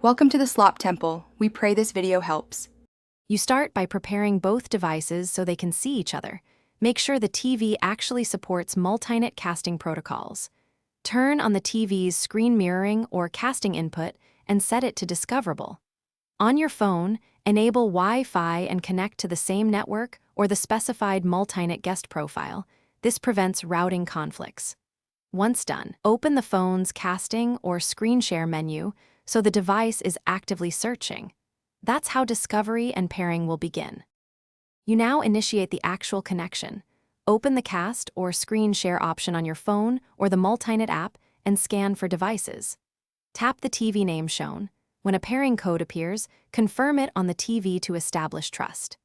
Welcome to the Slop Temple. We pray this video helps. You start by preparing both devices so they can see each other. Make sure the TV actually supports Multinet casting protocols. Turn on the TV's screen mirroring or casting input and set it to discoverable. On your phone, enable Wi-Fi and connect to the same network or the specified Multinet guest profile. This prevents routing conflicts. Once done, open the phone's casting or screen share menu so the device is actively searching. That's how discovery and pairing will begin. You now initiate the actual connection. Open the cast or screen share option on your phone or the Multynet app and scan for devices. Tap the TV name shown. When a pairing code appears, confirm it on the TV to establish trust.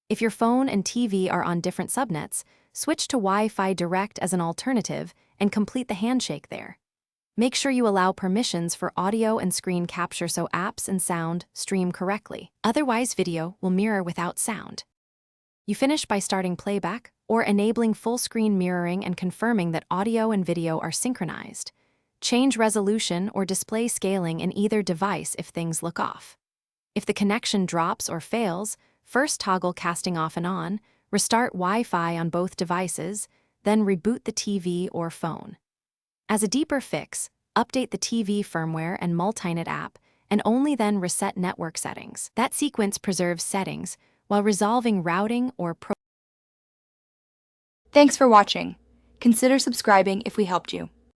If your phone and TV are on different subnets, switch to Wi-Fi Direct as an alternative and complete the handshake there. Make sure you allow permissions for audio and screen capture so apps and sound stream correctly. Otherwise, video will mirror without sound. You finish by starting playback or enabling full-screen mirroring and confirming that audio and video are synchronized. Change resolution or display scaling in either device if things look off. If the connection drops or fails, first toggle casting off and on, restart Wi-Fi on both devices, then reboot the TV or phone. As a deeper fix, update the TV firmware and Multynet app, and only then reset network settings. That sequence preserves settings while resolving routing or Thanks for watching. Consider subscribing if we helped you.